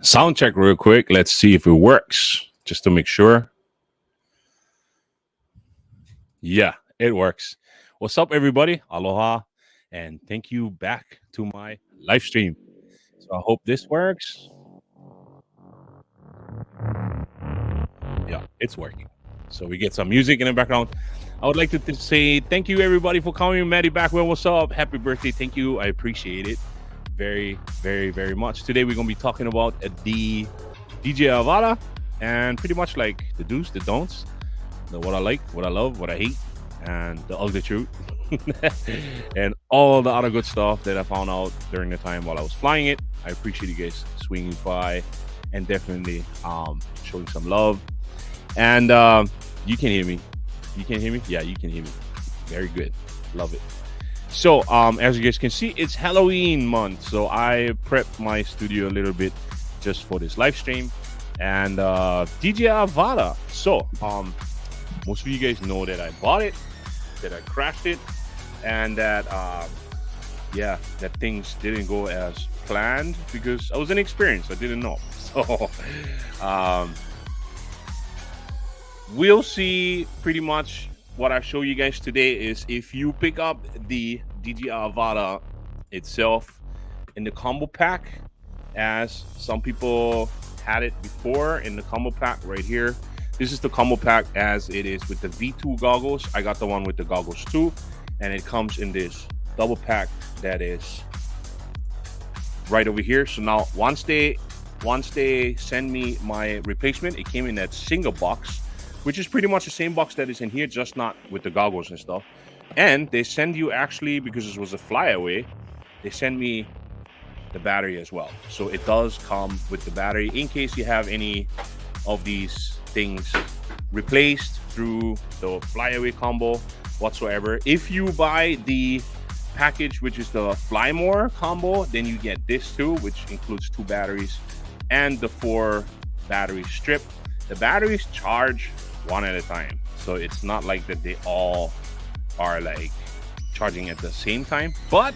Sound check real quick. Let's see if it works, just to make sure. Yeah, it works. What's up, everybody? Aloha, and thank you back to my live stream. So I hope this works. Yeah, it's working. So we get some music in the background. I would like to say thank you, everybody, for coming. Maddie Backwell, what's up? Happy birthday. Thank you. I appreciate it very, very, very much. Today, we're going to be talking about the DJI Avata and pretty much like the do's, the don'ts, what I like, what I love, what I hate, and the ugly truth, and all the other good stuff that I found out during the time while I was flying it. I appreciate you guys swinging by and definitely showing some love. And you can hear me. You can hear me? Yeah, you can hear me. Very good. Love it. So as you guys can see, it's Halloween month. So I prepped my studio a little bit just for this live stream. And DJI Avata. So most of you guys know that I bought it, that I crashed it, and that yeah, that things didn't go as planned because I was inexperienced. I didn't know. So we'll see. Pretty much what I show you guys today is if you pick up the DJI Avata itself in the combo pack, as some people had it before in the combo pack right here. This is the combo pack as it is with the V2 goggles. I got the one with the goggles too, and it comes in this double pack that is right over here. So now once they send me my replacement, it came in that single box, which is pretty much the same box that is in here, just not with the goggles and stuff. And they send you, actually, because this was a flyaway, they send me the battery as well. So it does come with the battery in case you have any of these things replaced through the flyaway combo whatsoever. If you buy the package, which is the Fly More combo, then you get this too, which includes 2 batteries and the 4 battery strip. The batteries charge one at a time, so it's not like that they all are like charging at the same time. But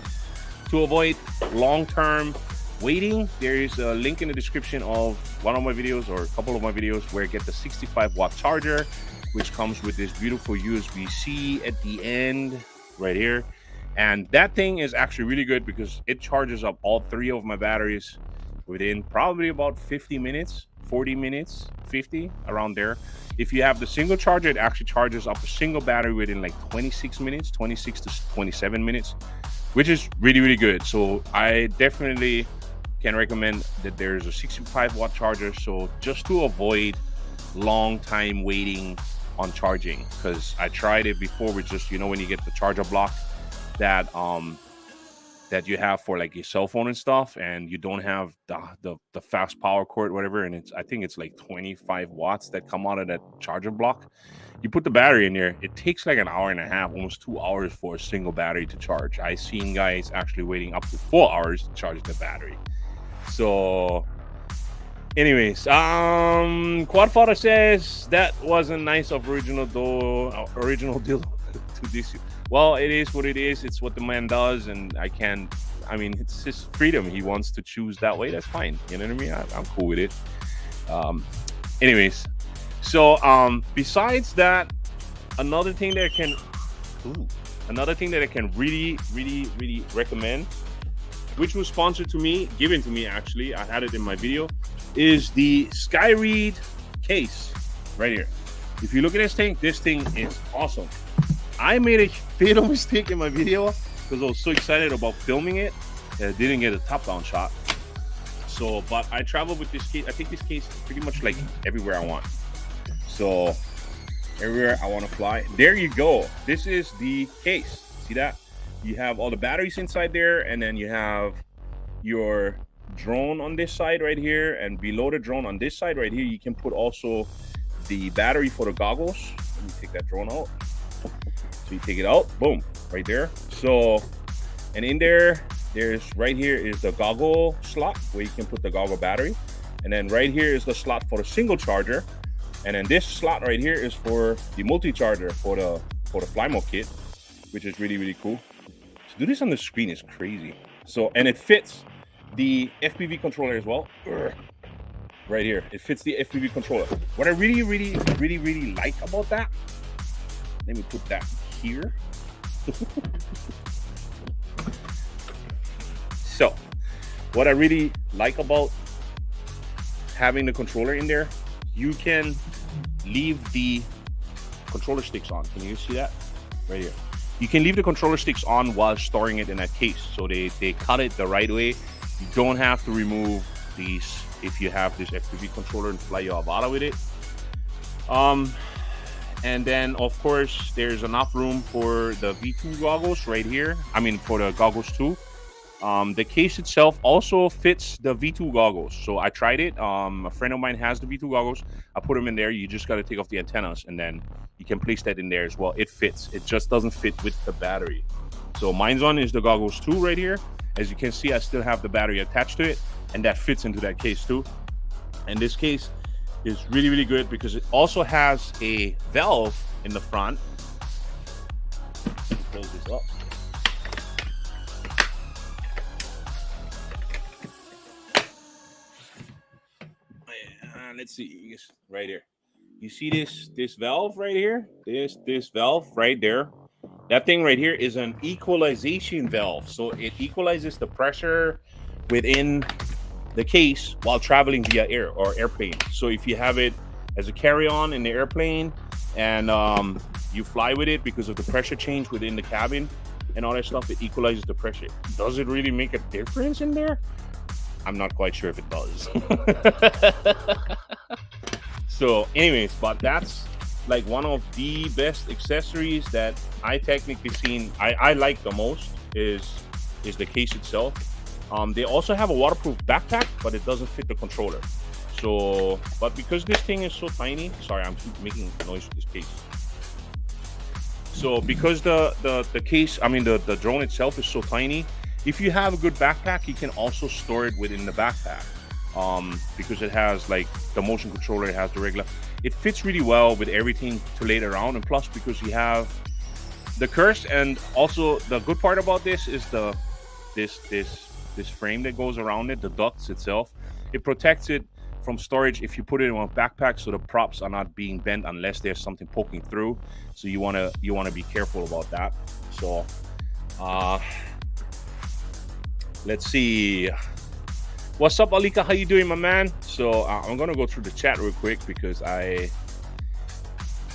to avoid long-term waiting, there is a link in the description of one of my videos or a couple of my videos where you get the 65-watt charger, which comes with this beautiful USB-C at the end right here. And that thing is actually really good because it charges up all 3 of my batteries within probably about 50 minutes, 40 minutes, 50, around there. If you have the single charger, it actually charges up a single battery within like 26 minutes, 26 to 27 minutes, which is really, really good. So I definitely can recommend that there's a 65-watt charger. So just to avoid long time waiting on charging, because I tried it before with just, when you get the charger block that that you have for like your cell phone and stuff, and you don't have the fast power cord, whatever, and I think it's like 25 watts that come out of that charger block. You put the battery in there, it takes like an hour and a half, almost 2 hours for a single battery to charge. I've seen guys actually waiting up to 4 hours to charge the battery. So anyways, Quadfather says that wasn't nice of original deal to this. Well, it is what it is. It's what the man does, and it's his freedom. He wants to choose that way. That's fine. You know what I mean? I'm cool with it. Anyways, so besides that, another thing that I can really, really, really recommend, which was sponsored to me, given to me actually, I had it in my video, is the Skyread case right here. If you look at this thing is awesome. I made a fatal mistake in my video because I was so excited about filming it that I didn't get a top-down shot. So, but I travel with this case. I take this case pretty much like everywhere I want. So, everywhere I want to fly. There you go. This is the case. See that? You have all the batteries inside there, and then you have your drone on this side right here, and below the drone on this side right here, you can put also the battery for the goggles. Let me take that drone out. So you take it out, boom, right there. So, and in there's right here is the goggle slot where you can put the goggle battery, and then right here is the slot for the single charger, and then this slot right here is for the multi-charger for the Flymo kit, which is really, really cool. To do this on the screen is crazy. So, and it fits the FPV controller as well. right here. It fits the FPV controller. What I really like about that, let me put that here. So what I really like about having the controller in there, you can leave the controller sticks on. Can you see that right here? You can leave the controller sticks on while storing it in that case, so they cut it the right way. You don't have to remove these if you have this FPV controller and fly your Avata with it. And then of course there's enough room for the V2 goggles right here. I mean for the goggles too. The case itself also fits the V2 goggles. So I tried it. A friend of mine has the V2 goggles. I put them in there. You just got to take off the antennas and then you can place that in there as well. It fits. It just doesn't fit with the battery. So mine's on is the goggles 2 right here. As you can see, I still have the battery attached to it, and that fits into that case too. And this case is really good because it also has a valve in the front. Close this up. Let's see, right here. You see this valve right here? This valve right there. That thing right here is an equalization valve. So it equalizes the pressure within the case while traveling via air or airplane. So if you have it as a carry-on in the airplane and you fly with it because of the pressure change within the cabin and all that stuff, it equalizes the pressure. Does it really make a difference in there? I'm not quite sure if it does. So anyways, but that's like one of the best accessories that I technically seen. I like the most is the case itself. They also have a waterproof backpack, but it doesn't fit the controller. So, but because this thing is so tiny, sorry, I'm keep making noise with this case. So because the case, I mean the drone itself is so tiny, if you have a good backpack, you can also store it within the backpack. Because it has like the motion controller, it has the regular. It fits really well with everything to lay it around, and plus because you have the curse, and also the good part about this is this frame that goes around it, the ducts itself. It protects it from storage if you put it in a backpack, so the props are not being bent unless there's something poking through. So you wanna be careful about that. So let's see. What's up, Alika? How you doing, my man? So I'm gonna go through the chat real quick because right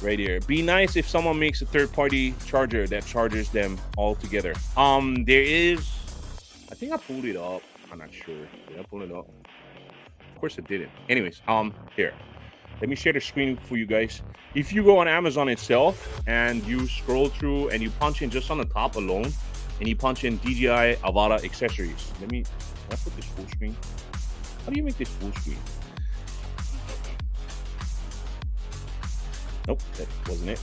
here. Be nice if someone makes a third-party charger that charges them all together. There is, I think I pulled it up. I'm not sure. Did I pull it up? Of course I didn't. Anyways, here. Let me share the screen for you guys. If you go on Amazon itself and you scroll through and you punch in just on the top alone, and you punch in DJI Avata accessories. Can I put this full screen? How do you make this full screen? Nope, that wasn't it.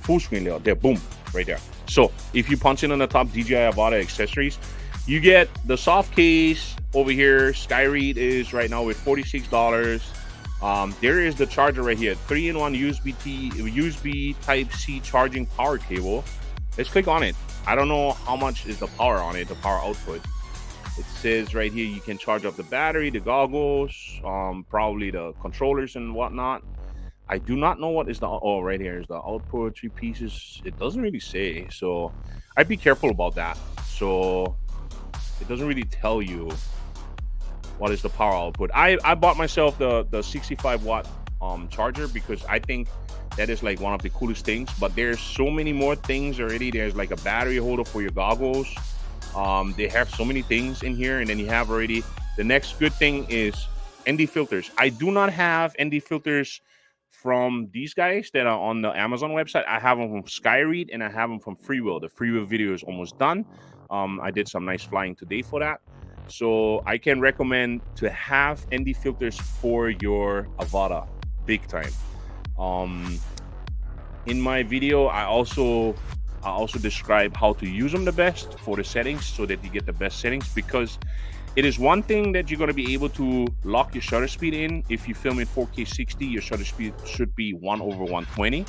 Full screen there, boom, right there. So if you punch in on the top DJI Avata accessories, you get the soft case over here. Skyread is right now with $46. There is the charger right here, 3-in-1 USB Type-C charging power cable. Let's click on it. I don't know how much is the power on it, the power output. It says right here you can charge up the battery, the goggles, probably the controllers and whatnot. I do not know what is the, oh, right here is the output, 3 pieces. It doesn't really say, so I'd be careful about that. So it doesn't really tell you what is the power output. I bought myself the 65-watt charger because I think that is like one of the coolest things, but there's so many more things already. There's like a battery holder for your goggles. They have so many things in here, and then you have already, the next good thing is ND filters. I do not have ND filters from these guys that are on the Amazon website. I have them from Skyread and I have them from Freewheel. The Freewheel video is almost done. I did some nice flying today for that. So I can recommend to have ND filters for your Avata, big time. In my video, I also describe how to use them the best for the settings so that you get the best settings, because it is one thing that you're going to be able to lock your shutter speed in. If you film in 4K 60, your shutter speed should be 1/120.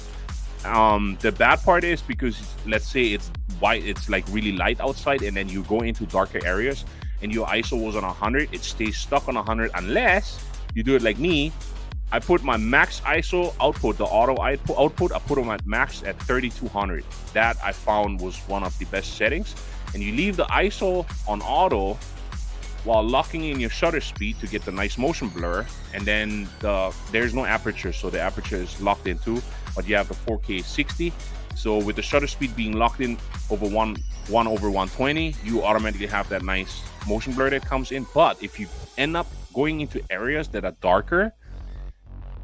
The bad part is because let's say it's white, it's like really light outside, and then you go into darker areas, and your ISO was on 100, it stays stuck on 100 unless you do it like me. I put my max ISO output, the auto output, I put on my max at 3200. That I found was one of the best settings. And you leave the ISO on auto while locking in your shutter speed to get the nice motion blur. And then there's no aperture, so the aperture is locked in too, but you have the 4K 60. So with the shutter speed being locked in over 1 over 120, you automatically have that nice motion blur that comes in. But if you end up going into areas that are darker,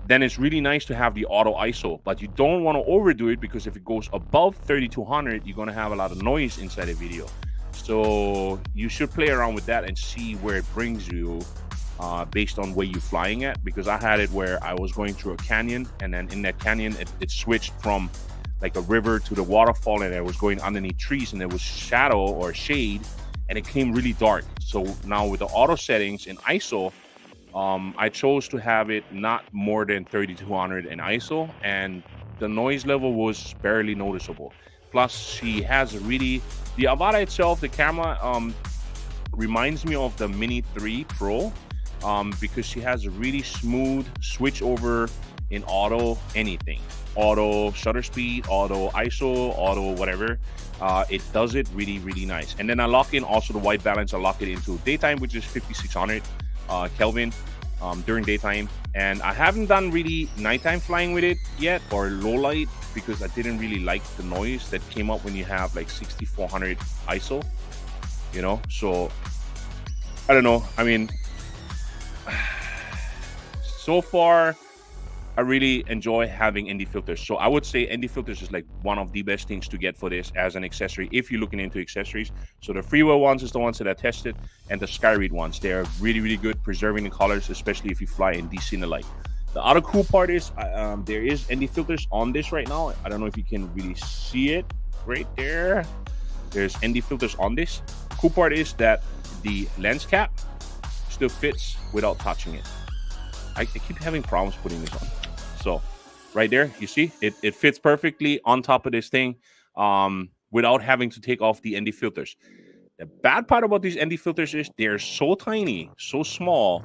then it's really nice to have the auto ISO, but you don't want to overdo it, because if it goes above 3200, you're going to have a lot of noise inside the video. So you should play around with that and see where it brings you based on where you're flying at, because I had it where I was going through a canyon, and then in that canyon, it switched from like a river to the waterfall, and I was going underneath trees, and there was shadow or shade, and it came really dark. So now with the auto settings in ISO, I chose to have it not more than 3200 in ISO, and the noise level was barely noticeable. Plus, she has the Avata itself, the camera, reminds me of the Mini 3 Pro, because she has a really smooth switch over in auto anything. Auto shutter speed, auto ISO, auto whatever. It does it really, really nice. And then I lock in also the white balance. I lock it into daytime, which is 5600 Kelvin during daytime. And I haven't done really nighttime flying with it yet, or low light, because I didn't really like the noise that came up when you have like 6400 ISO, you know. So I don't know. I mean, so far I really enjoy having ND filters. So I would say ND filters is like one of the best things to get for this as an accessory if you're looking into accessories. So the freeware ones is the ones that I tested, and the Skyread ones, they are really, really good preserving the colors, especially if you fly in DC in the light. The other cool part is there is ND filters on this right now. I don't know if you can really see it right there. There's ND filters on this. Cool part is that the lens cap still fits without touching it. I keep having problems putting this on. So right there, you see, it fits perfectly on top of this thing without having to take off the ND filters. The bad part about these ND filters is they're so tiny, so small.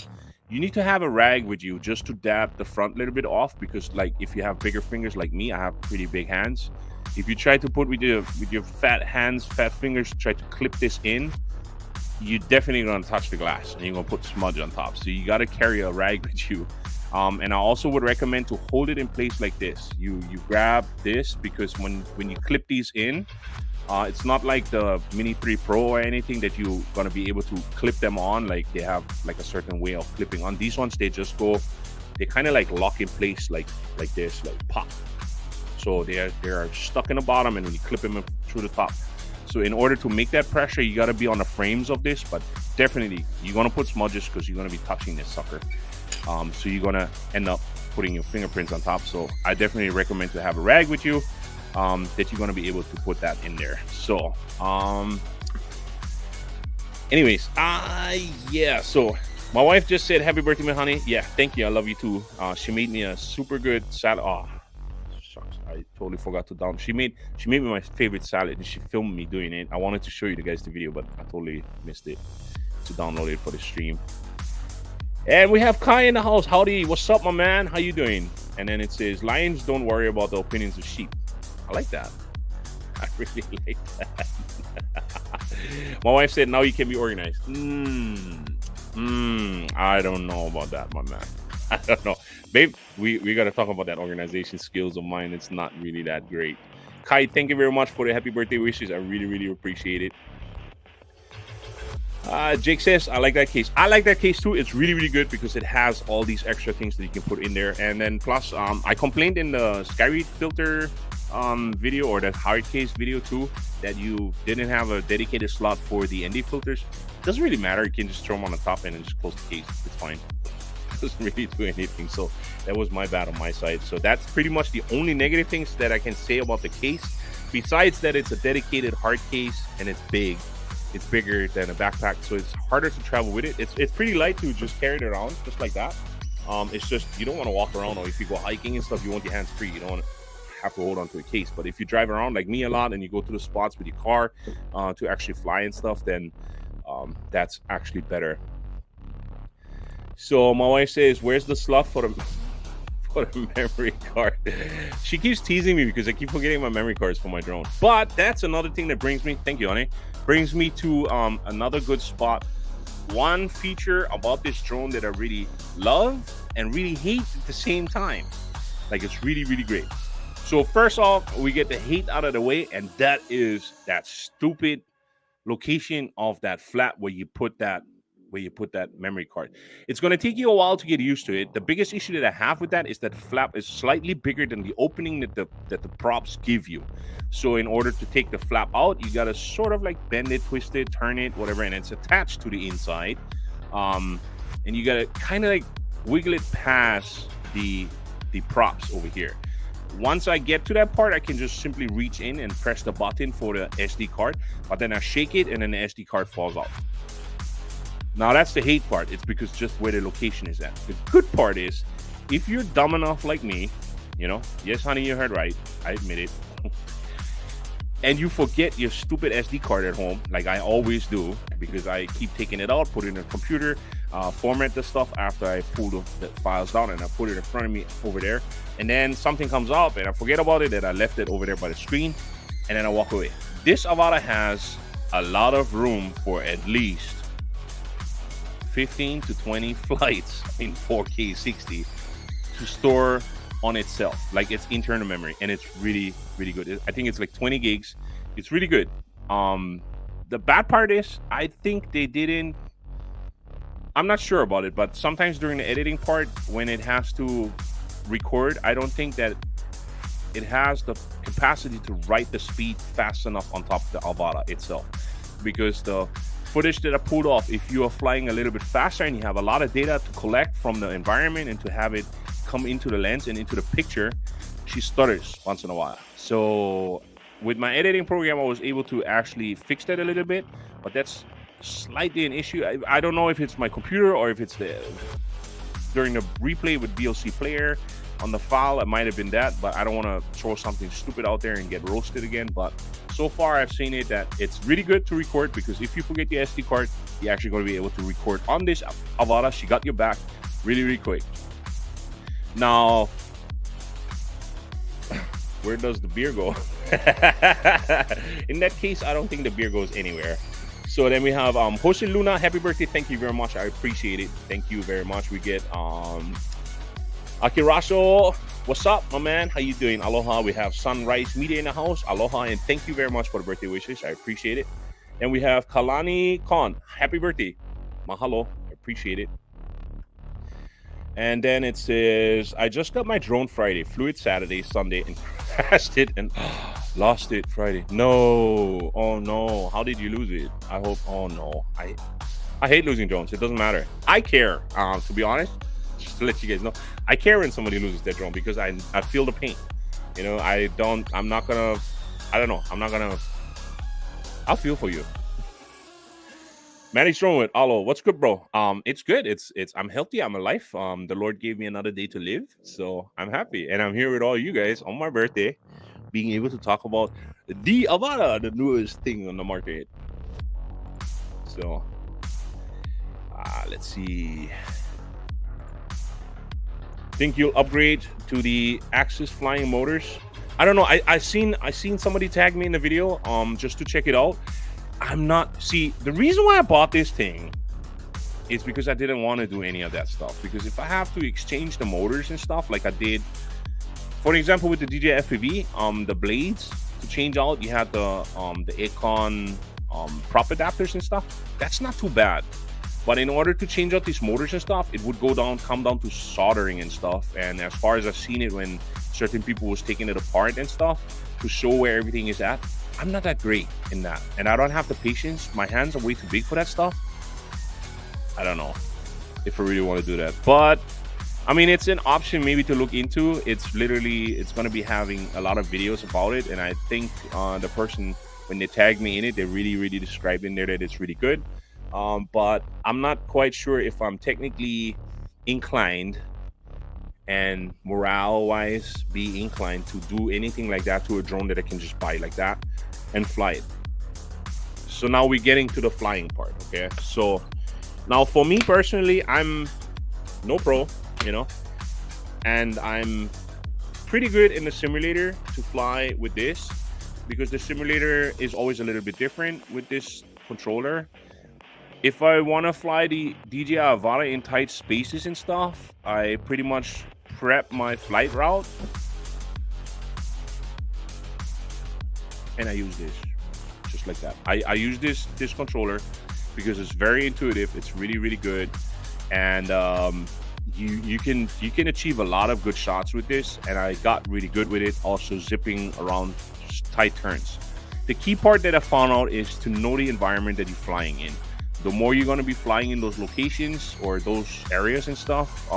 You need to have a rag with you just to dab the front a little bit off, because like if you have bigger fingers like me, I have pretty big hands. If you try to put with your fat hands, fat fingers, try to clip this in, you're definitely going to touch the glass and you're going to put smudge on top. So you got to carry a rag with you. And I also would recommend to hold it in place like this. You grab this, because when you clip these in, it's not like the Mini 3 Pro or anything that you're going to be able to clip them on. Like they have like a certain way of clipping on. These ones, they kind of like lock in place like this, like pop. So they are stuck in the bottom, and when you clip them through the top. So in order to make that pressure, you got to be on the frames of this, but definitely you're going to put smudges because you're going to be touching this sucker. So you're going to end up putting your fingerprints on top. So I definitely recommend to have a rag with you that you're going to be able to put that in there. So anyways, yeah, so my wife just said happy birthday, my honey. Yeah, thank you. I love you too. She made me a super good salad. Oh, shucks, I totally forgot to down. She made me my favorite salad, and she filmed me doing it. I wanted to show you guys the video, but I totally missed it to download it for the stream. And we have Kai in the house. Howdy, what's up, my man? How you doing? And then it says, lions don't worry about the opinions of sheep. I like that. I really like that. My wife said, now you can be organized. I don't know about that, my man. I don't know. Babe, we got to talk about that organization skills of mine. It's not really that great. Kai, thank you very much for the happy birthday wishes. I really, really appreciate it. Jake says, I like that case. I like that case too. It's really, really good because it has all these extra things that you can put in there. And then plus, I complained in the Skyread filter video, or that hard case video too, that you didn't have a dedicated slot for the ND filters. It doesn't really matter. You can just throw them on the top end and just close the case. It's fine. It doesn't really do anything. So that was my bad on my side. So that's pretty much the only negative things that I can say about the case. Besides that, it's a dedicated hard case and it's big. It's bigger than a backpack, so it's harder to travel with it. It's pretty light to just carry it around, just like that. It's just, you don't want to walk around, or if you go hiking and stuff, you want your hands free. You don't want to have to hold on to a case. But if you drive around like me a lot and you go to the spots with your car to actually fly and stuff, then that's actually better. So my wife says, where's the slot for the for the memory card? She keeps teasing me because I keep forgetting my memory cards for my drone. But that's another thing that brings me, thank you, honey, brings me to another good spot. One feature about this drone that I really love and really hate at the same time. Like, it's really, really great. So first off, we get the hate out of the way, and that is that stupid location of that flap where you put that memory card. It's going to take you a while to get used to it. The biggest issue that I have with that is that the flap is slightly bigger than the opening that the props give you. So in order to take the flap out, you got to sort of like bend it, twist it, turn it, whatever, and it's attached to the inside. And you got to kind of like wiggle it past the props over here. Once I get to that part, I can just simply reach in and press the button for the SD card, but then I shake it and then the SD card falls out. Now that's the hate part. It's because just where the location is at. The good part is, if you're dumb enough like me, you know, yes, honey, you heard right, I admit it, and you forget your stupid SD card at home, like I always do, because I keep taking it out, put it in the computer, format the stuff after I pull the files down, and I put it in front of me over there, and then something comes up and I forget about it, and I left it over there by the screen, and then I walk away. This Avata has a lot of room for at least 15 to 20 flights in 4K 60 to store on itself, like its internal memory, and it's really, really good. I think it's like 20 gigs. It's really good. The bad part is, I think they didn't, I'm not sure about it, but sometimes during the editing part, when it has to record, I don't think that it has the capacity to write the speed fast enough on top of the Avata itself, because the footage that I pulled off, if you are flying a little bit faster and you have a lot of data to collect from the environment and to have it come into the lens and into the picture, she stutters once in a while. So with my editing program, I was able to actually fix that a little bit, but that's slightly an issue. I don't know if it's my computer or if it's during the replay with VLC player on the file, it might have been that, but I don't want to throw something stupid out there and get roasted again. But so far I've seen it that it's really good to record, because if you forget the SD card, you're actually going to be able to record on this Avata. She got your back really, really quick. Now, where does the beer go? In that case, I don't think the beer goes anywhere. So then we have Jose Luna, happy birthday. Thank you very much. I appreciate it. Thank you very much. We get Akiraso, what's up, my man? How you doing? Aloha. We have Sunrise Media in the house. Aloha, and thank you very much for the birthday wishes. I appreciate it. And we have Kalani Khan, happy birthday. Mahalo, I appreciate it. And then it says, I just got my drone Friday, flew it Saturday, Sunday, and crashed it and lost it Friday. No, oh no, how did you lose it? I hope, oh no, I hate losing drones. It doesn't matter. I care, to be honest. Just to let you guys know, I care when somebody loses their drone, because I feel the pain. You know, I'll feel for you. Manny Strong with Alo, what's good, bro? It's good. It's I'm healthy. I'm alive. The Lord gave me another day to live, so I'm happy, and I'm here with all you guys on my birthday, being able to talk about the Avata, the newest thing on the market. So, let's see. Think you'll upgrade to the Axis flying motors? I don't know. I seen somebody tag me in the video just to check it out. I'm not, see, the reason why I bought this thing is because I didn't want to do any of that stuff. Because if I have to exchange the motors and stuff like I did, for example, with the DJI FPV, the blades to change out, you had the Econ prop adapters and stuff. That's not too bad. But in order to change out these motors and stuff, it would come down to soldering and stuff. And as far as I've seen it, when certain people was taking it apart and stuff to show where everything is at, I'm not that great in that. And I don't have the patience. My hands are way too big for that stuff. I don't know if I really want to do that. But, I mean, it's an option maybe to look into. It's going to be having a lot of videos about it. And I think the person, when they tagged me in it, they really, really described in there that it's really good. But I'm not quite sure if I'm technically inclined and morale-wise be inclined to do anything like that to a drone that I can just buy like that and fly it. So now we're getting to the flying part. Okay, so now for me personally, I'm no pro, you know, and I'm pretty good in the simulator to fly with this, because the simulator is always a little bit different with this controller. If I want to fly the DJI Avata in tight spaces and stuff, I pretty much prep my flight route and I use this just like that. I use this controller because it's very intuitive. It's really good, and you can achieve a lot of good shots with this. And I got really good with it, also zipping around tight turns. The key part that I found out is to know the environment that you're flying in. The more you're going to be flying in those locations or those areas and stuff,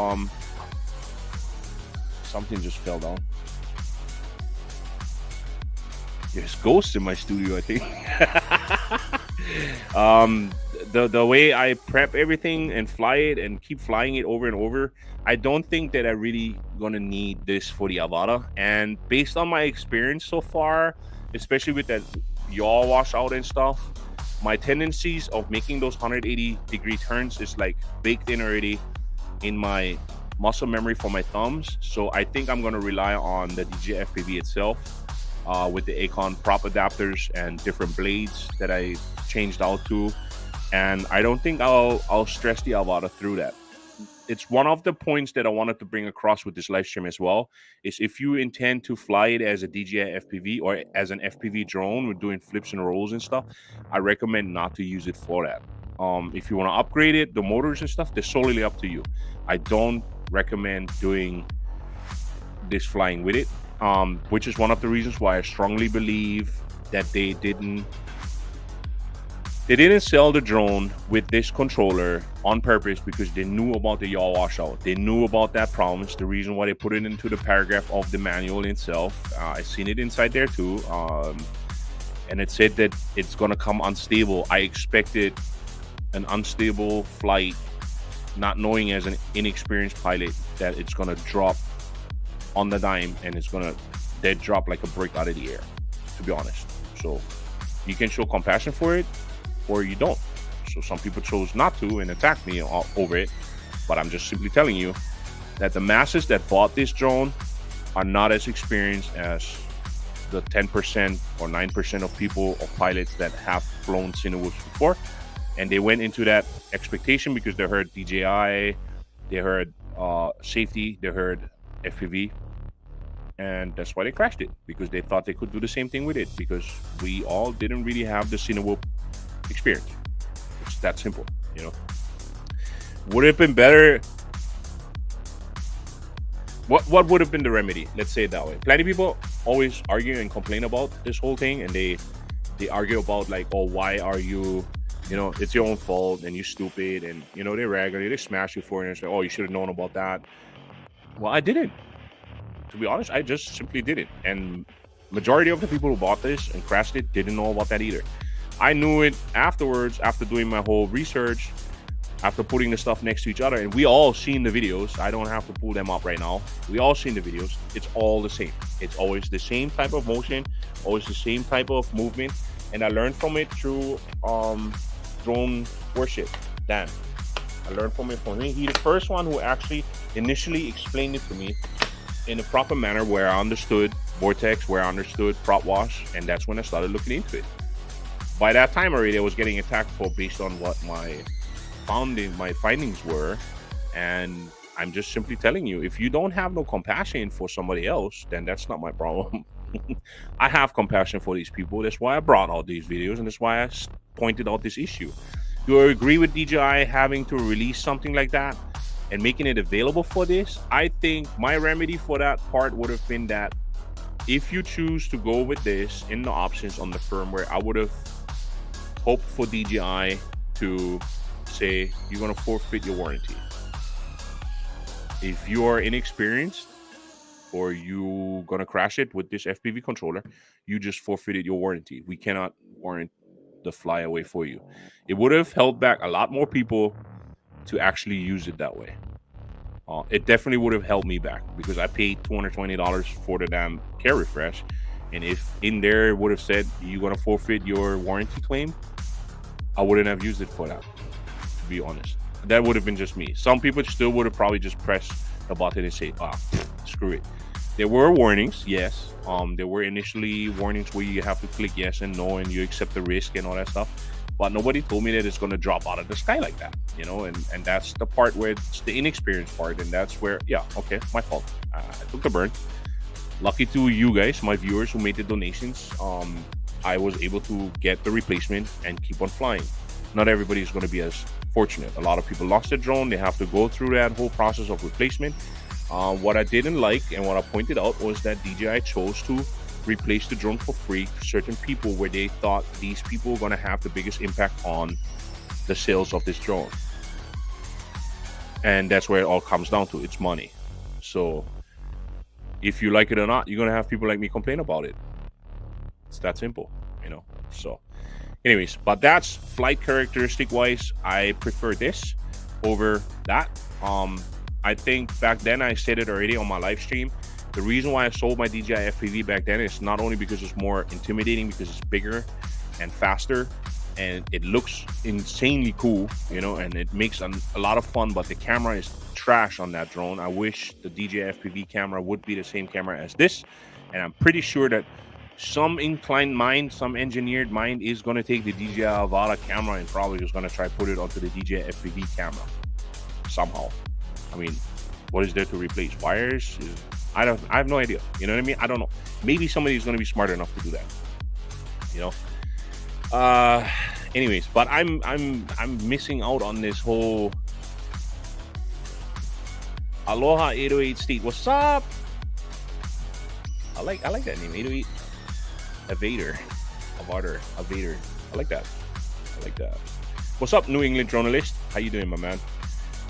something just fell down. There's ghosts in my studio, I think. The way I prep everything and fly it and keep flying it over and over, I don't think that I really gonna need this for the Avata. And based on my experience so far, especially with that yaw washout and stuff, my tendencies of making those 180-degree turns is like baked in already in my muscle memory for my thumbs. So I think I'm going to rely on the DJI FPV itself with the Acon prop adapters and different blades that I changed out to. And I don't think I'll stress the Avata through that. It's one of the points that I wanted to bring across with this live stream as well, is if you intend to fly it as a DJI FPV or as an FPV drone with doing flips and rolls and stuff, I recommend not to use it for that. If you want to upgrade it, the motors and stuff, they're solely up to you. I don't recommend doing this flying with it, which is one of the reasons why I strongly believe that they didn't sell the drone with this controller on purpose, because they knew about the yaw washout. They knew about that problem. It's the reason why they put it into the paragraph of the manual itself. I've seen it inside there too. And it said that it's going to come unstable. I expected an unstable flight, not knowing as an inexperienced pilot that it's going to drop on the dime and it's going to dead drop like a brick out of the air, to be honest. So you can show compassion for it, or you don't. So some people chose not to and attacked me over it, but I'm just simply telling you that the masses that bought this drone are not as experienced as the 10% or 9% of people or pilots that have flown Cinewhoops before, and they went into that expectation because they heard DJI, they heard safety, they heard FPV, and that's why they crashed it, because they thought they could do the same thing with it, because we all didn't really have the Cinewhoop experience. It's that simple, you know. Would it have been better? What would have been the remedy? Let's say it that way. Plenty of people always argue and complain about this whole thing, and they argue about like, oh, why are you, you know, it's your own fault and you're stupid, and you know, they regularly they smash you for it and say, oh, you should have known about that. Well, I didn't. To be honest, I just simply didn't. And majority of the people who bought this and crashed it didn't know about that either. I knew it afterwards, after doing my whole research, after putting the stuff next to each other, and we all seen the videos. I don't have to pull them up right now. We all seen the videos. It's all the same. It's always the same type of motion, always the same type of movement. And I learned from it through drone worship, Dan. I learned from it from him. He's the first one who actually initially explained it to me in a proper manner, where I understood vortex, where I understood prop wash, and that's when I started looking into it. By that time already, I was getting attacked for based on what my findings were, and I'm just simply telling you, if you don't have no compassion for somebody else, then that's not my problem. I have compassion for these people. That's why I brought out these videos, and that's why I pointed out this issue. Do I agree with DJI having to release something like that and making it available for this? I think my remedy for that part would have been that if you choose to go with this in the options on the firmware, I would have hoped for DJI to say you're going to forfeit your warranty. If you are inexperienced or you're going to crash it with this FPV controller, you just forfeited your warranty. We cannot warrant the flyaway for you. It would have held back a lot more people to actually use it that way. It definitely would have held me back, because I paid $220 for the damn care refresh, and if in there it would have said you're going to forfeit your warranty claim, I wouldn't have used it for that, to be honest. That would have been just me. Some people still would have probably just pressed the button and say, screw it. There were warnings, yes. There were initially warnings where you have to click yes and no and you accept the risk and all that stuff. But nobody told me that it's going to drop out of the sky like that, you know, and that's the part where it's the inexperienced part. And that's where, yeah, okay, my fault. I took the burn. Lucky to you guys, my viewers who made the donations, I was able to get the replacement and keep on flying. Not everybody is going to be as fortunate. A lot of people lost their drone. They have to go through that whole process of replacement. What I didn't like and what I pointed out was that DJI chose to replace the drone for free to certain people where they thought these people were going to have the biggest impact on the sales of this drone. And that's where it all comes down to. It's money. So if you like it or not, you're going to have people like me complain about it. It's that simple, you know. So anyways, but that's flight characteristic wise, I prefer this over that. I think back then I said it already on my live stream. The reason why I sold my DJI FPV back then is not only because it's more intimidating, because it's bigger and faster and it looks insanely cool, you know, and it makes a lot of fun, but the camera is trash on that drone. I wish the DJI FPV camera would be the same camera as this, and I'm pretty sure that some inclined mind, some engineered mind is going to take the DJI Avata camera and probably just going to try put it onto the DJI FPV camera somehow. I mean, what is there to replace? Wires? I have no idea. You know what I mean? I don't know. Maybe somebody is going to be smart enough to do that. You know. Anyways, but I'm missing out on this whole Aloha 808 State. What's up? I like that name, 808 Avator. I like that. What's up, New England journalist? How you doing, my man?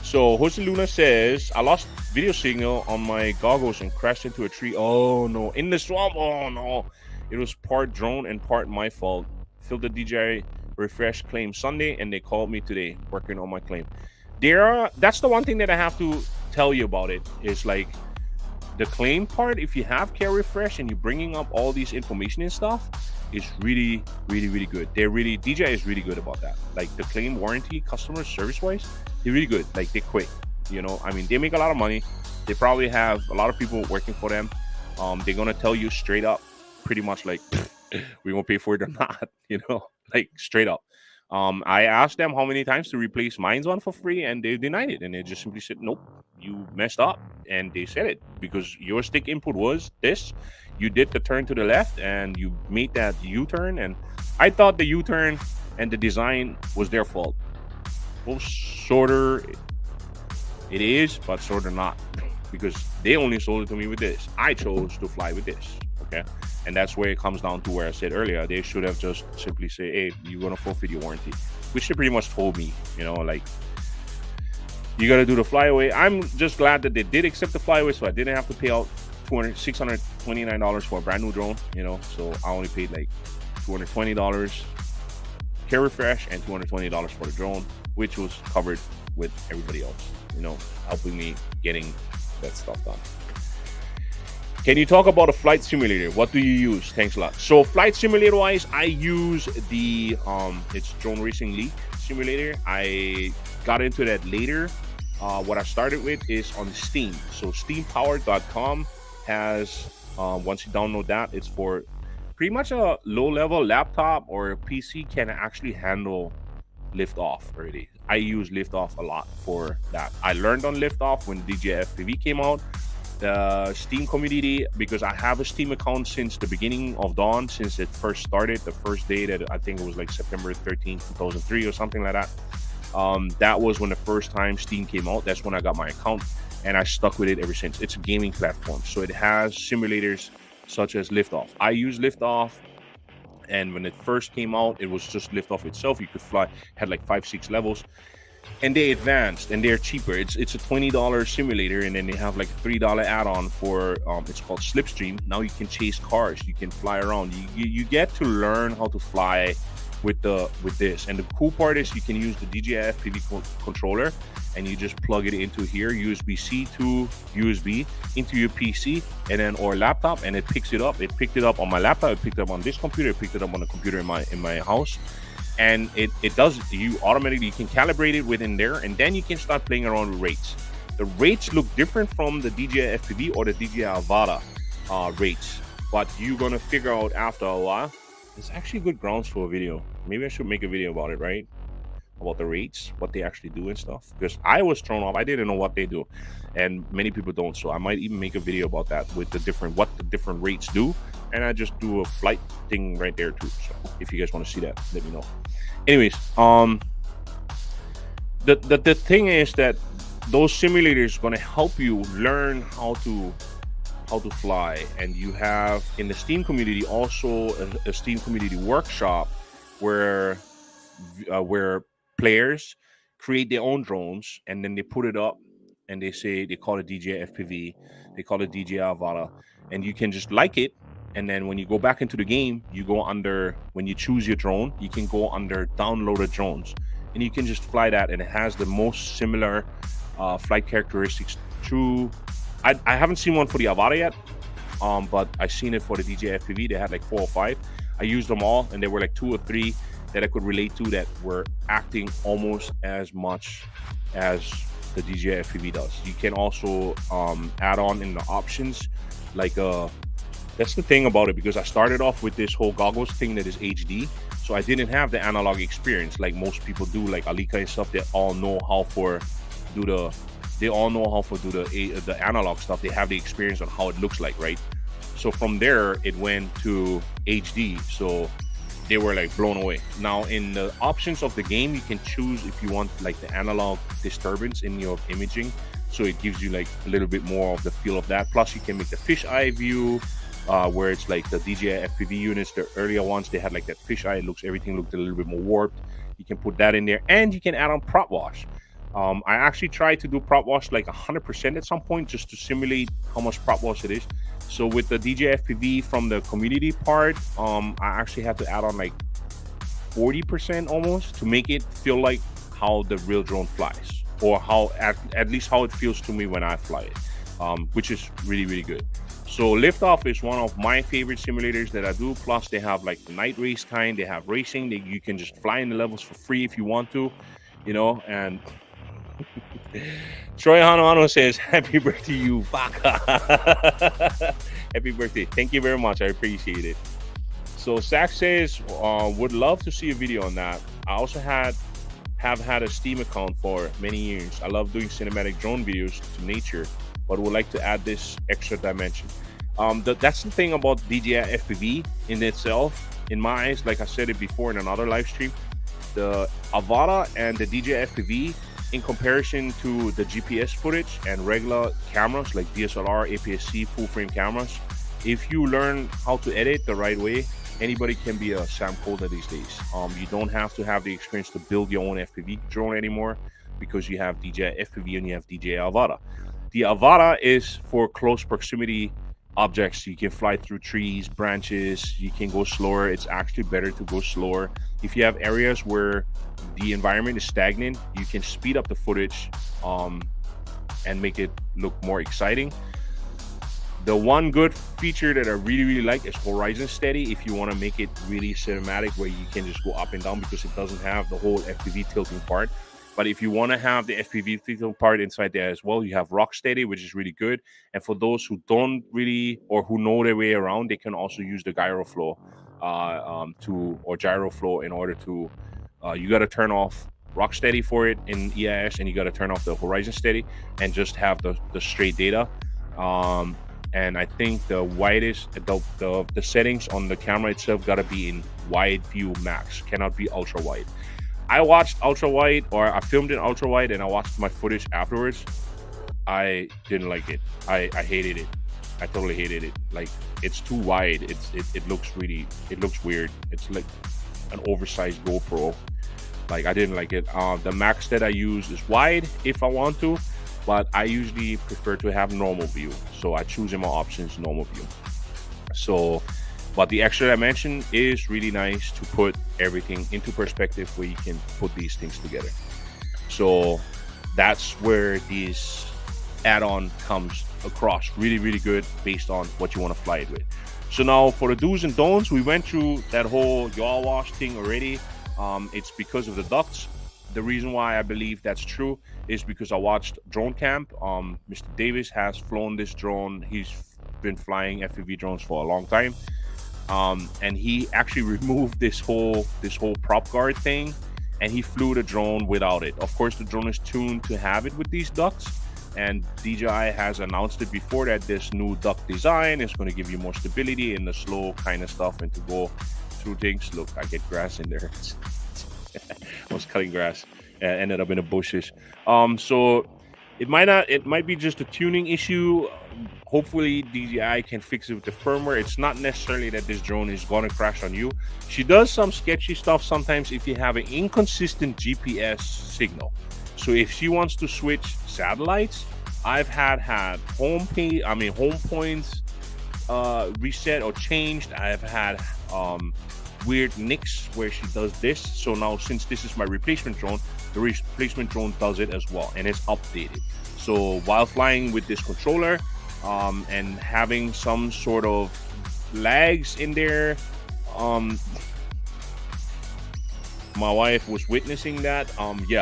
So Jose Luna says, I lost video signal on my goggles and crashed into a tree. Oh no, in the swamp. Oh no, it was part drone and part my fault. Filled the DJI refresh claim Sunday and they called me today working on my claim. That's the one thing that I have to tell you about it is like the claim part. If you have care refresh and you're bringing up all these information and stuff, is really, really, really good. DJI is really good about that. Like the claim warranty, customer service wise, they're really good. Like they're quick, you know. I mean, they make a lot of money. They probably have a lot of people working for them. They're gonna tell you straight up, pretty much like, we won't pay for it or not, you know, like straight up. I asked them how many times to replace mine's one for free, and they denied it. And they just simply said, nope, you messed up. And they said it because your stick input was this. You did the turn to the left and you made that U-turn. And I thought the U-turn and the design was their fault. Well, sorta it is, but sorta not. Because they only sold it to me with this. I chose to fly with this. Okay. And that's where it comes down to where I said earlier, they should have just simply say, hey, you're going to forfeit your warranty, which they pretty much told me, you know, like, you got to do the flyaway. I'm just glad that they did accept the flyaway, so I didn't have to pay out $629 for a brand new drone, you know, so I only paid like $220 care refresh and $220 for the drone, which was covered with everybody else, you know, helping me getting that stuff done. Can you talk about a flight simulator? What do you use? Thanks a lot. So flight simulator wise, I use the it's Drone Racing League simulator. I got into that later. What I started with is on Steam. So steampower.com has once you download that, it's for pretty much a low-level laptop or a PC can actually handle liftoff already. I use liftoff a lot for that. I learned on liftoff when DJI FPV came out. The Steam community, because I have a Steam account since the beginning of Dawn, since it first started, the first day that I think it was like September 13, 2003 or something like that. That was when the first time Steam came out. That's when I got my account and I stuck with it ever since. It's a gaming platform, so it has simulators such as Liftoff. I use Liftoff, and when it first came out, it was just Liftoff itself. You could fly, had like 5-6 levels. And they advanced and they're cheaper. It's a $20 simulator, and then they have like a $3 add-on for it's called Slipstream. Now you can chase cars, you can fly around. You get to learn how to fly with this. And the cool part is you can use the DJI FPV controller, and you just plug it into here, USB-C to USB into your PC and then or laptop, and it picks it up. It picked it up on my laptop. It picked it up on this computer. It picked it up on the computer in my house. and it does, you automatically, you can calibrate it within there, and then you can start playing around with rates. The rates look different from the DJI FPV or the DJI Avata rates, but you're gonna figure out after a while. It's actually good grounds for a video. Maybe I should make a video about it, right? About the rates, what they actually do and stuff, because I was thrown off. I didn't know what they do, and many people don't. So I might even make a video about that with what the different rates do, and I just do a flight thing right there too. So if you guys want to see that, let me know. Anyways, the thing is that those simulators are going to help you learn how to fly, and you have in the Steam community also a Steam community workshop where players create their own drones, and then they put it up, and they call it DJI FPV, they call it DJI Avata, and you can just like it. And then when you go back into the game, you go under, when you choose your drone, you can go under downloaded drones, and you can just fly that, and it has the most similar flight characteristics to, I haven't seen one for the Avata yet, but I've seen it for the DJI FPV. They had like 4 or 5. I used them all, and there were like 2 or 3 that I could relate to that were acting almost as much as the DJI FPV does. You can also add on in the options, like that's the thing about it, because I started off with this whole goggles thing that is HD, so I didn't have the analog experience like most people do, like Alika and stuff. They all know how to do the analog stuff. They have the experience on how it looks like, right? So from there it went to HD, so they were like blown away. Now in the options of the game, you can choose if you want like the analog disturbance in your imaging, so it gives you like a little bit more of the feel of that. Plus you can make the fisheye view, where it's like the DJI FPV units, the earlier ones, they had like that fisheye. Everything looked a little bit more warped. You can put that in there, and you can add on prop wash. I actually tried to do prop wash like 100% at some point, just to simulate how much prop wash it is. So with the DJI FPV from the community part, I actually had to add on like 40% almost to make it feel like how the real drone flies, or how at least how it feels to me when I fly it, which is really, really good. So liftoff is one of my favorite simulators that I do. Plus they have like the night race kind, they have racing, you can just fly in the levels for free if you want to, you know. And Troy Hanano says, happy birthday, you baka. Happy birthday. Thank you very much. I appreciate it. So Zach says, would love to see a video on that. I also have had a Steam account for many years. I love doing cinematic drone videos to nature, but would like to add this extra dimension. That's the thing about DJI FPV in itself, in my eyes. Like I said it before in another live stream, the Avata and the DJI FPV, in comparison to the GPS footage and regular cameras like DSLR, APS-C, full frame cameras, if you learn how to edit the right way, anybody can be a Sam Colder these days. You don't have to have the experience to build your own FPV drone anymore, because you have DJI FPV and you have DJI Avata. The Avata is for close proximity objects. You can fly through trees, branches, you can go slower. It's actually better to go slower. If you have areas where the environment is stagnant, you can speed up the footage and make it look more exciting. The one good feature that I really, really like is horizon steady. If you want to make it really cinematic, where you can just go up and down, because it doesn't have the whole FPV tilting part. But if you want to have the FPV tilting part inside there as well, you have rock steady, which is really good. And for those who don't really, or who know their way around, they can also use the gyro flow or gyro flow in order to, you got to turn off rock steady for it in EIS, and you got to turn off the horizon steady and just have the straight data. And I think the widest, the settings on the camera itself got to be in wide view max, cannot be ultra wide. I watched ultra wide, or I filmed in ultra wide, and I watched my footage afterwards. I didn't like it. I hated it. I totally hated it. Like, it's too wide. It looks weird. It's like an oversized GoPro. Like, I didn't like it. The max that I use is wide if I want to, but I usually prefer to have normal view. So I choose in my options normal view. So, but the extra dimension is really nice to put everything into perspective, where you can put these things together. So that's where this add-on comes across really, really good based on what you want to fly it with. So now for the do's and don'ts, we went through that whole yaw wash thing already. It's because of the ducts. The reason why I believe that's true is because I watched Drone Camp. Mr. Davis has flown this drone. He's been flying FPV drones for a long time, and he actually removed this whole prop guard thing, and he flew the drone without it. Of course, the drone is tuned to have it with these ducts, and DJI has announced it before that this new duct design is going to give you more stability in the slow kind of stuff and to go through things. Look, I get grass in there. I was cutting grass, ended up in the bushes. So it might be just a tuning issue. Hopefully DJI can fix it with the firmware. It's not necessarily that this drone is going to crash on you. She does some sketchy stuff sometimes if you have an inconsistent GPS signal. So if she wants to switch satellites, I've had home points reset or changed. I've had weird nicks where she does this. So now, since this is my replacement drone, the replacement drone does it as well, and it's updated. So while flying with this controller and having some sort of lags in there, my wife was witnessing that.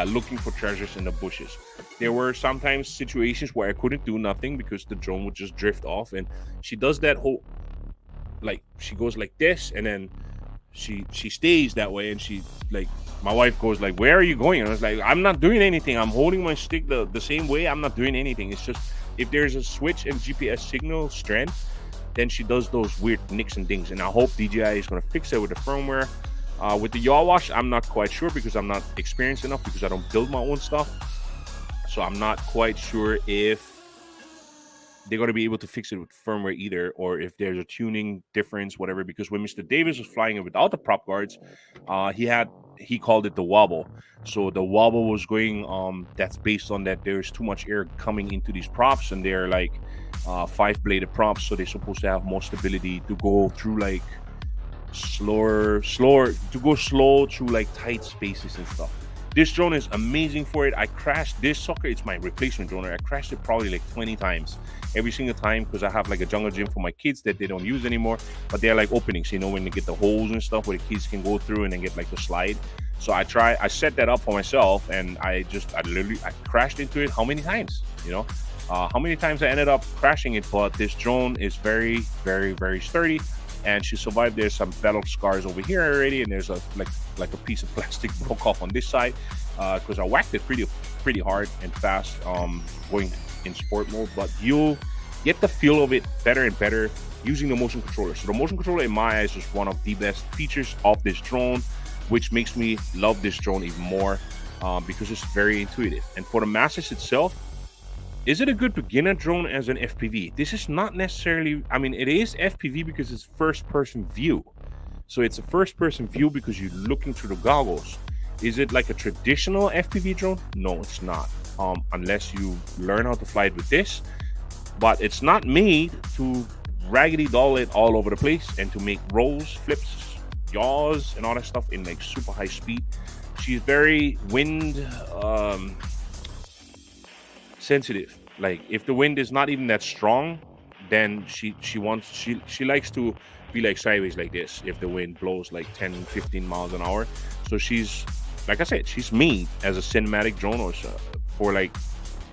Looking for treasures in the bushes. There were sometimes situations where I couldn't do nothing because the drone would just drift off, and she does that whole, like, she goes like this, and then she stays that way, and she, like, my wife goes like, where are you going? And I was like, I'm not doing anything. I'm holding my stick the same way. I'm not doing anything. It's just if there's a switch in GPS signal strength, then she does those weird nicks and dings, and I hope DJI is going to fix it with the firmware. With the yaw wash, I'm not quite sure because I'm not experienced enough, because I don't build my own stuff. So I'm not quite sure if they're going to be able to fix it with firmware either, or if there's a tuning difference, whatever. Because when Mr. Davis was flying it without the prop guards, he called it the wobble. So the wobble was going, that's based on that there's too much air coming into these props, and they're like 5-bladed props, so they're supposed to have more stability to go through like slower to go slow through like tight spaces and stuff. This drone is amazing for it. I crashed this sucker. It's my replacement drone. I crashed it probably like 20 times. Every single time, because I have like a jungle gym for my kids that they don't use anymore. But they're like openings, when they get the holes and stuff where the kids can go through and then get like the slide. So I set that up for myself, and I crashed into it. How many times? How many times I ended up crashing it? But this drone is very, very, very sturdy, and she survived. There's some battle scars over here already, and there's a piece of plastic broke off on this side because I whacked it pretty hard and fast going in sport mode. But you'll get the feel of it better and better using the motion controller. So the motion controller, in my eyes, is one of the best features of this drone, which makes me love this drone even more because it's very intuitive. And for the Masters itself, is it a good beginner drone as an FPV? This is not necessarily, it is FPV because it's first-person view. So it's a first-person view because you're looking through the goggles. Is it like a traditional FPV drone? No, it's not, unless you learn how to fly it with this. But it's not made to raggedy doll it all over the place and to make rolls, flips, yaws, and all that stuff in like super high speed. She's very wind sensitive. Like if the wind is not even that strong, then she likes to be like sideways like this if the wind blows like 10-15 miles an hour. So she's, like I said, she's made as a cinematic drone, or for like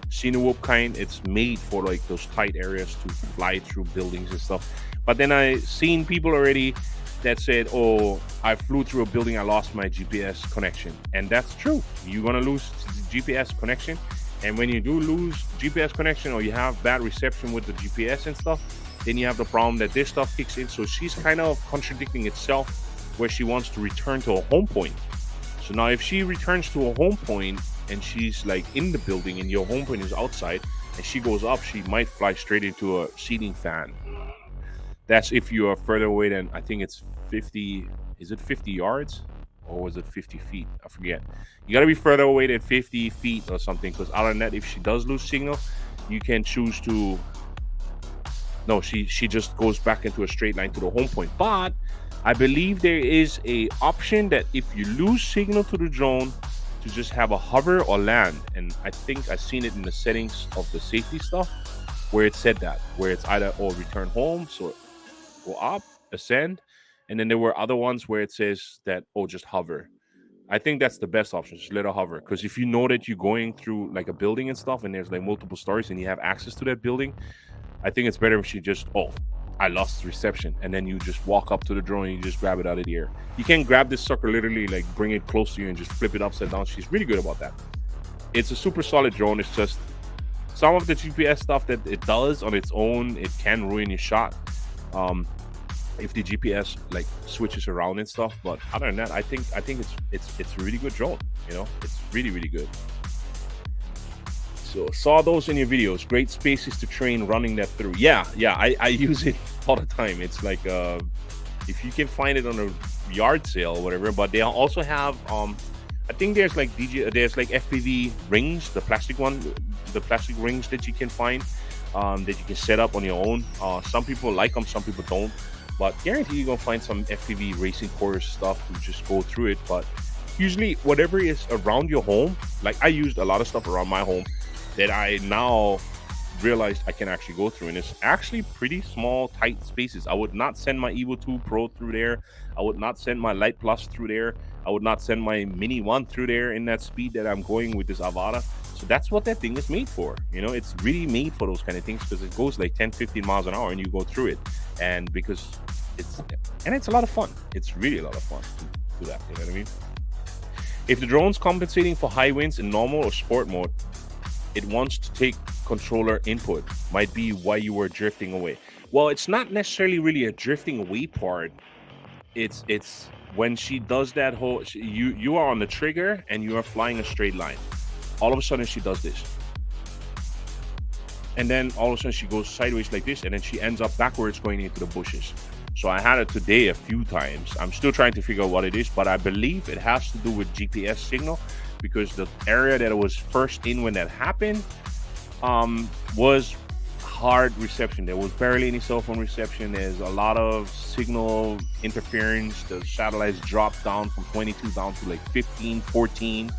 Cinewhoop kind. It's made for like those tight areas to fly through buildings and stuff. But then I seen people already that said, oh, I flew through a building, I lost my GPS connection. And that's true. You're gonna lose GPS connection. And when you do lose GPS connection, or you have bad reception with the GPS and stuff, then you have the problem that this stuff kicks in. So she's kind of contradicting itself, where she wants to return to a home point. So now if she returns to a home point and she's like in the building and your home point is outside and she goes up, she might fly straight into a ceiling fan. That's if you are further away than, I think it's 50, is it 50 yards? Or was it 50 feet? I forget. You got to be further away than 50 feet or something, because other than that, if she does lose signal, you can choose to... No, she just goes back into a straight line to the home point. But I believe there is a option that if you lose signal to the drone, to just have a hover or land. And I think I've seen it in the settings of the safety stuff, where it said that, where it's either or return home, so go up, ascend. And then there were other ones where it says that, oh, just hover. I think that's the best option. Just let it hover. Because if you know that you're going through like a building and stuff, and there's like multiple stories, and you have access to that building, I think it's better if you just, oh, I lost reception, and then you just walk up to the drone and you just grab it out of the air. You can grab this sucker, literally like bring it close to you and just flip it upside down. She's really good about that. It's a super solid drone. It's just some of the GPS stuff that it does on its own, it can ruin your shot. If the GPS like switches around and stuff, but other than that, I think it's a really good drone. You know, it's really, really good. So saw those in your videos. Great spaces to train running that through. Yeah, I use it all the time. It's like if you can find it on a yard sale or whatever. But they also have I think there's like there's like FPV rings, the plastic rings that you can find that you can set up on your own. Some people like them, some people don't. But guarantee you're gonna find some FPV racing course stuff to just go through it. But usually whatever is around your home, like I used a lot of stuff around my home that I now realized I can actually go through, and it's actually pretty small, tight spaces. I would not send my Evo 2 Pro through there. I would not send my Lite Plus through there. I would not send my Mini 1 through there in that speed that I'm going with this Avata. So that's what that thing is made for. You know, it's really made for those kind of things, because it goes like 10, 15 miles an hour and you go through it. And because it's a lot of fun. It's really a lot of fun to do that. You know what I mean? If the drone's compensating for high winds in normal or sport mode, it wants to take controller input. Might be why you were drifting away. Well, it's not necessarily really a drifting away part. It's when she does that whole, you are on the trigger and you are flying a straight line. All of a sudden she does this. And then all of a sudden she goes sideways like this, and then she ends up backwards going into the bushes. So I had it today a few times. I'm still trying to figure out what it is, but I believe it has to do with GPS signal, because the area that it was first in when that happened was hard reception. There was barely any cell phone reception. There's a lot of signal interference. The satellites dropped down from 22 down to like 15, 14,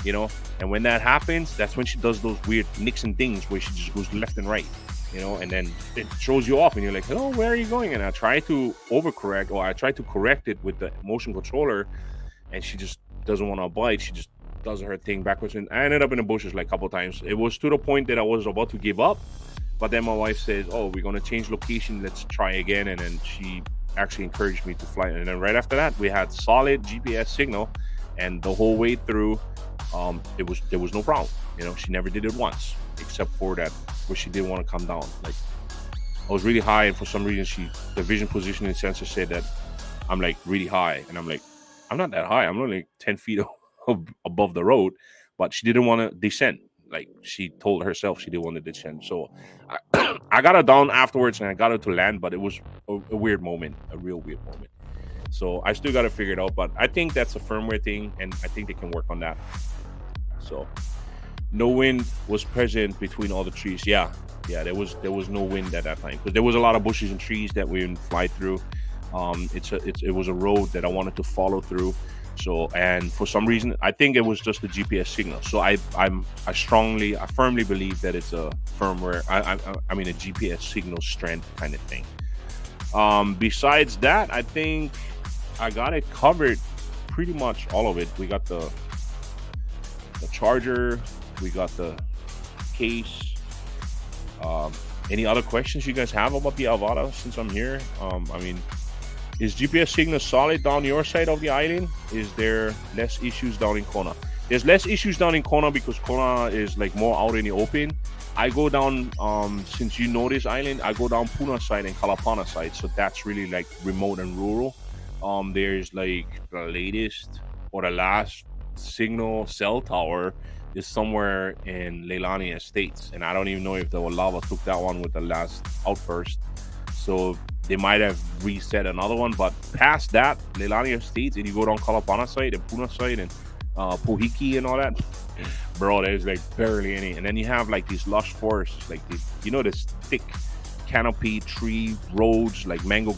you know. And when that happens, that's when she does those weird Nixon things where she just goes left and right, you know, and then it throws you off and you're like, hello, where are you going? And I try to overcorrect, or I try to correct it with the motion controller, and she just doesn't want to abide. She just does her thing backwards, and I ended up in the bushes like a couple times. It was to the point that I was about to give up, but then my wife says, oh, we're going to change location, let's try again. And then she actually encouraged me to fly, and then right after that we had solid GPS signal, and the whole way through there was no problem. You know, she never did it once, except for that where she didn't want to come down. Like, I was really high, and for some reason the vision positioning sensor said that I'm like really high, and I'm like, I'm not that high, I'm only like 10 feet above the road. But she didn't want to descend. Like, she told herself she didn't want to descend. So I got her down afterwards, and I got her to land, but it was a weird moment, a real weird moment. So I still got to figure it out, but I think that's a firmware thing, and I think they can work on that. So no wind was present between all the trees. Yeah, there was no wind at that time, because there was a lot of bushes and trees that we didn't fly through. It was a road that I wanted to follow through. So, and for some reason, I think it was just the GPS signal. So I firmly believe that it's a firmware, I mean a GPS signal strength kind of thing. Besides that, I think I got it covered, pretty much all of it. We got the charger, we got the case. Any other questions you guys have about the Avata since I'm here? I mean, is GPS signal solid down your side of the island? Is there less issues down in Kona? There's less issues down in Kona because Kona is like more out in the open. I go down, since you know this island, I go down Puna side and Kalapana side. So that's really like remote and rural. There's like the latest or the last signal cell tower is somewhere in Leilani Estates. And I don't even know if the lava took that one with the last outburst. So they might have reset another one, but past that, Leilani Estates, and you go down Kalapana side and Puna side and Pohiki and all that, bro, there's like barely any. And then you have like these lush forests, like these, you know, this thick canopy tree roads, like mango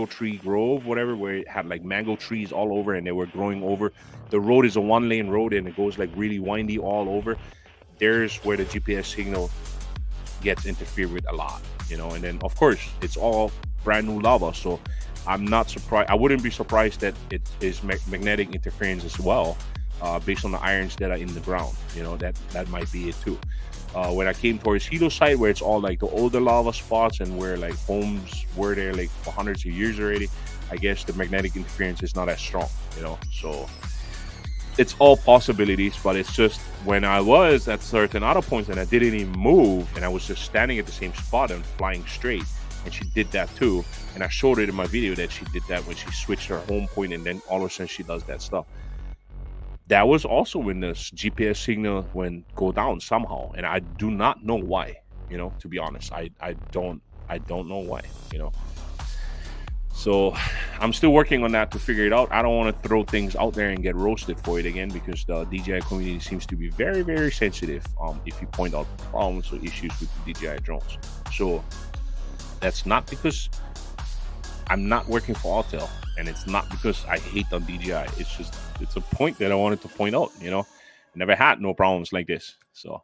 tree grove, whatever, where it had like mango trees all over and they were growing over. The road is a 1-lane road and it goes like really windy all over. There's where the GPS signal gets interfered with a lot, you know. And then of course it's all brand new lava, so I'm not surprised. I wouldn't be surprised that it is magnetic interference as well, based on the irons that are in the ground. You know, that might be it too. When I came towards Hilo site, where it's all like the older lava spots and where like homes were there like for hundreds of years already, I guess the magnetic interference is not as strong, you know. So it's all possibilities, but it's just when I was at certain other points and I didn't even move and I was just standing at the same spot and flying straight, and she did that too. And I showed it in my video that she did that when she switched her home point, and then all of a sudden she does that stuff. That was also when the GPS signal went go down somehow, and I do not know why. You know, to be honest, I don't know why. You know, so I'm still working on that to figure it out. I don't want to throw things out there and get roasted for it again, because the DJI community seems to be very, very sensitive if you point out problems or issues with the DJI drones. So that's not because I'm not working for Autel, and it's not because I hate on DJI. It's just, it's a point that I wanted to point out. You know, never had no problems like this. So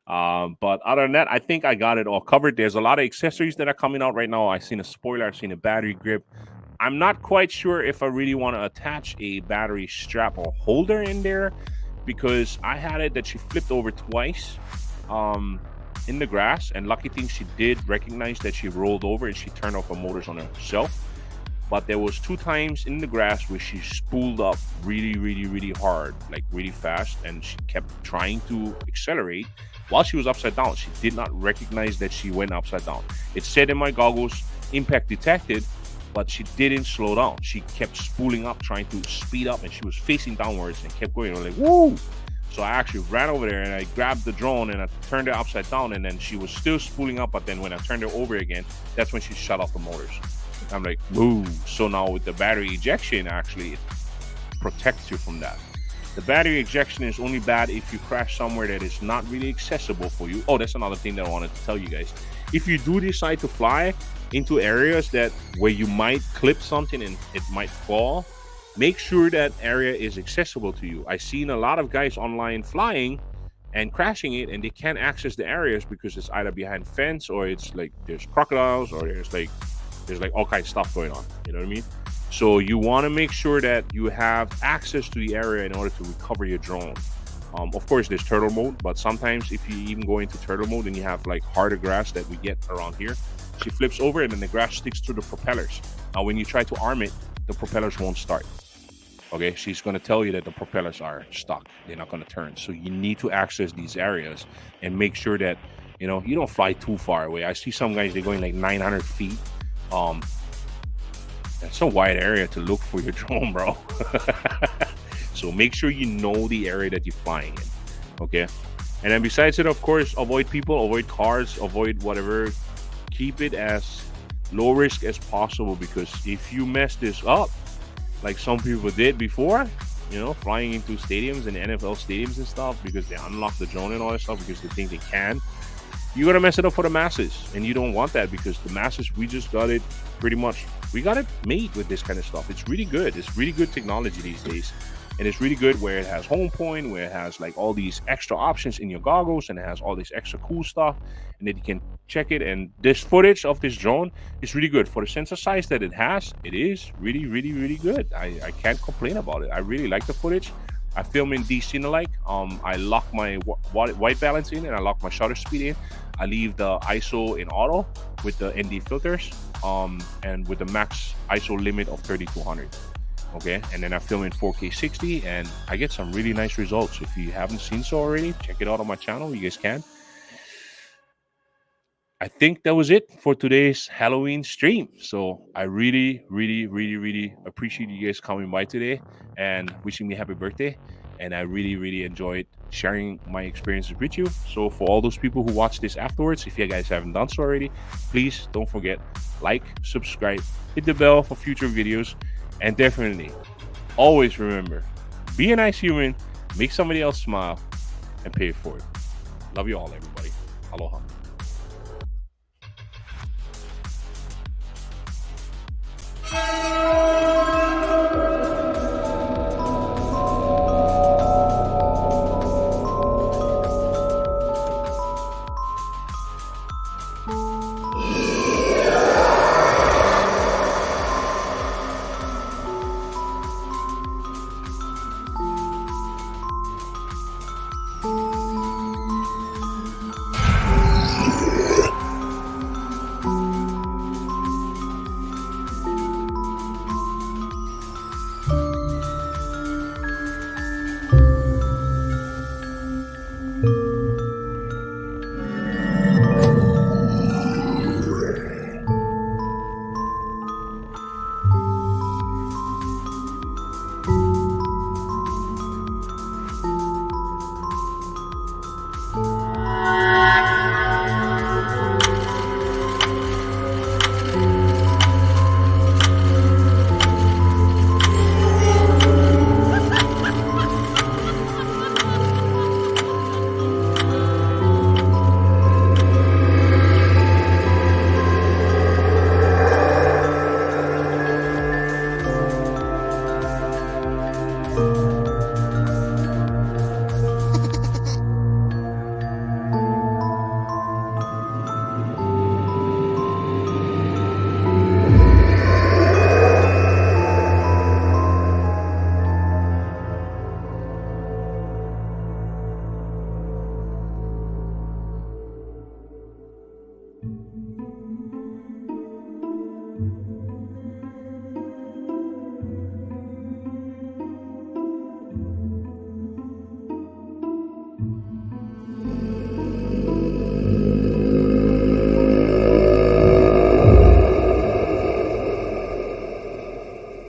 but other than that, I think I got it all covered. There's a lot of accessories that are coming out right now. I've seen a spoiler, I've seen a battery grip. I'm not quite sure if I really want to attach a battery strap or holder in there, because I had it that she flipped over twice in the grass, and lucky thing she did recognize that she rolled over and she turned off her motors on herself. But there was 2 times in the grass where she spooled up really, really, really hard, like really fast, and she kept trying to accelerate while she was upside down. She did not recognize that she went upside down. It said in my goggles, impact detected, but she didn't slow down. She kept spooling up, trying to speed up, and she was facing downwards and kept going. I was like, woo! So I actually ran over there and I grabbed the drone and I turned it upside down, and then she was still spooling up, but then when I turned it over again, that's when she shut off the motors. I'm like, woo! So now with the battery ejection, actually, it protects you from that. The battery ejection is only bad if you crash somewhere that is not really accessible for you. Oh, that's another thing that I wanted to tell you guys. If you do decide to fly into areas that where you might clip something and it might fall, make sure that area is accessible to you. I've seen a lot of guys online flying and crashing it, and they can't access the areas because it's either behind fence, or it's like there's crocodiles, or there's like all kinds of stuff going on. You know what I mean? So you want to make sure that you have access to the area in order to recover your drone. Of course, there's turtle mode, but sometimes if you even go into turtle mode and you have like harder grass that we get around here, she flips over and then the grass sticks to the propellers. Now, when you try to arm it, the propellers won't start. Okay, she's going to tell you that the propellers are stuck. They're not going to turn. So you need to access these areas and make sure that, you know, you don't fly too far away. I see some guys, they're going like 900 feet. That's a wide area to look for your drone, bro. So make sure you know the area that you're flying in. Okay, and then besides it, of course, avoid people, avoid cars, avoid whatever. Keep it as low risk as possible, because if you mess this up, like some people did before, you know, flying into stadiums and NFL stadiums and stuff, because they unlock the drone and all that stuff because they think they can, you're gonna mess it up for the masses, and you don't want that, because the masses, we just got it pretty much, we got it made with this kind of stuff. It's really good. It's really good technology these days, and it's really good where it has home point, where it has like all these extra options in your goggles, and it has all this extra cool stuff, and then you can check it. And this footage of this drone is really good for the sensor size that it has. It is really, really, really good. I can't complain about it. I really like the footage. I film in DC-like. I lock my white balance in, and I lock my shutter speed in. I leave the ISO in auto with the ND filters, and with the max ISO limit of 3200. Okay, and then I film in 4K 60, and I get some really nice results. If you haven't seen so already, check it out on my channel. You guys can. I think that was it for today's Halloween stream. So I really, really, really, really appreciate you guys coming by today and wishing me happy birthday. And I really, really enjoyed sharing my experiences with you. So for all those people who watch this afterwards, if you guys haven't done so already, please don't forget, like, subscribe, hit the bell for future videos, and definitely always remember, be a nice human, make somebody else smile, and pay it forward. Love you all, everybody. Aloha.